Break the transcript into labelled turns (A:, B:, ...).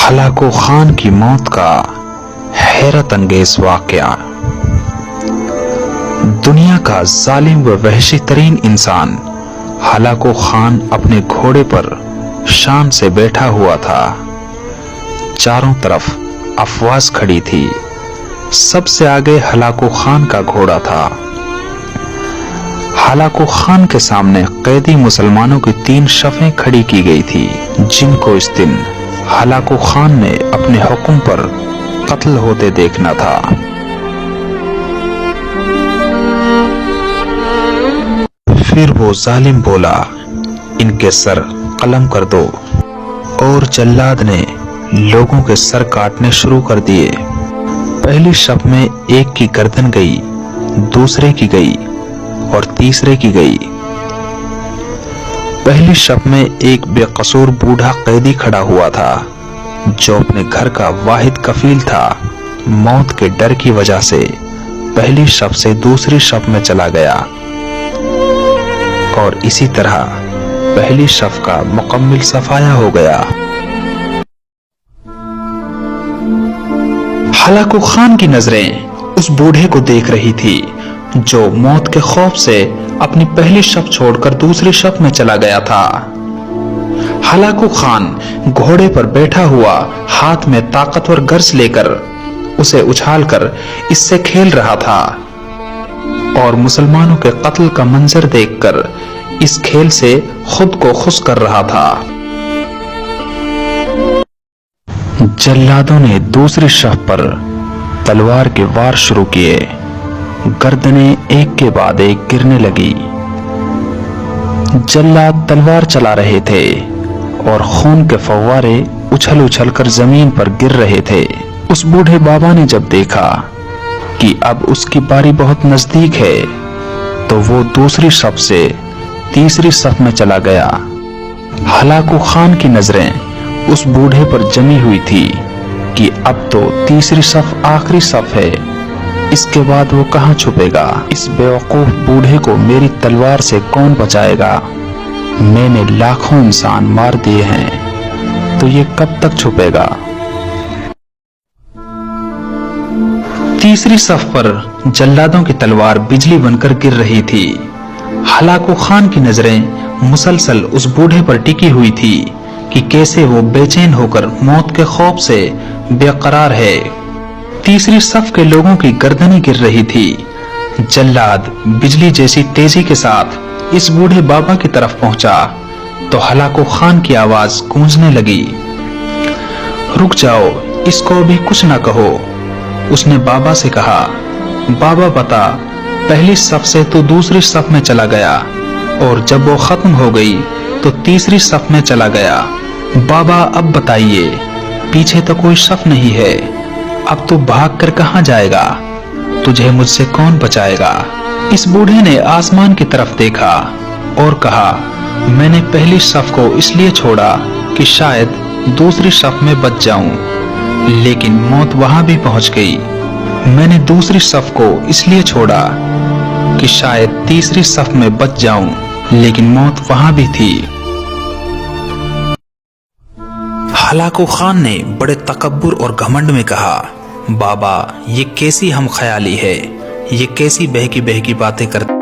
A: हलाको खान की मौत का हैरत अंगेज वाकया। दुनिया का जालिम व वहशी तरीन इंसान हलाको खान अपने घोड़े पर शान से बैठा हुआ था। चारों तरफ अफवाज खड़ी थी। सबसे आगे हलाको खान का घोड़ा था। हलाको खान के सामने कैदी मुसलमानों की 3 शफें खड़ी की गई थी, जिनको इस दिन हलाको खान ने अपने हुक्म पर कत्ल होते देखना था। फिर वो जालिम बोला, इनके सर कलम कर दो। और जल्लाद ने लोगों के सर काटने शुरू कर दिए। पहली शफ में एक की गर्दन गई, दूसरे की गई और तीसरे की गई। पहली शफ में एक बेकसूर बूढ़ा कैदी खड़ा हुआ था, जो अपने घर का वाहिद कफील था। मौत के डर की वजह से पहली शफ से दूसरी शफ में चला गया और इसी तरह पहली शफ का मुकम्मिल सफाया हो गया। हलाको खान की नजरें उस बूढ़े को देख रही थी, जो मौत के खौफ से अपनी पहली शफ छोड़कर दूसरी शफ में चला गया था। हलाको खान घोड़े पर बैठा हुआ हाथ में ताकतवर गर्ज लेकर उसे उछालकर इससे खेल रहा था और मुसलमानों के कत्ल का मंजर देखकर इस खेल से खुद को खुश कर रहा था। जल्लादों ने दूसरी शफ पर तलवार के वार शुरू किए। गर्दनें एक के बाद एक गिरने लगी। जल्लाद तलवार चला रहे थे और खून के फव्वारे उछल उछल कर जमीन पर गिर रहे थे। उस बूढ़े बाबा ने जब देखा कि अब उसकी बारी बहुत नजदीक है, तो वो दूसरी शफ से तीसरी शफ में चला गया। हलाको खान की नजरें उस बूढ़े पर जमी हुई थी कि अब तो तीसरी शफ आखिरी शफ है, इसके बाद वो कहां छुपेगा। इस बेवकूफ बूढ़े को मेरी तलवार से कौन बचाएगा। मैंने लाखों इंसान मार दिए हैं, तो ये कब तक छुपेगा। तीसरी शफ पर जल्लादों की तलवार बिजली बनकर गिर रही थी। हलाको खान की नजरें मुसलसल उस बूढ़े पर टिकी हुई थी कि कैसे वो बेचैन होकर मौत के खौफ से बेकरार है। तीसरी शफ के लोगों की गर्दनें गिर रही थी। जल्लाद बिजली जैसी तेजी के साथ इस बूढ़े बाबा की तरफ पहुंचा तो हलाको खान की आवाज गूंजने लगी, रुक जाओ, इसको अभी कुछ न कहो। उसने बाबा से कहा, बाबा बता, पहली शफ से तो दूसरी शफ में चला गया और जब वो खत्म हो गई तो तीसरी शफ में चला गया। बाबा अब बताइए, पीछे तो कोई शफ नहीं है, अब तू भाग कर कहां जाएगा। तुझे मुझसे कौन बचाएगा। इस बूढ़े ने आसमान की तरफ देखा और कहा, मैंने पहली शफ को इसलिए छोड़ा कि शायद दूसरी शफ में बच जाऊं, लेकिन मौत वहां भी पहुंच गई। मैंने दूसरी शफ को इसलिए छोड़ा कि शायद तीसरी शफ में बच जाऊं, लेकिन मौत वहां भी थी। हलाको खान ने बड़े तकब्बुर और घमंड में कहा, बाबा, ये कैसी हम ख्याली है, ये कैसी बहकी बहकी बातें करते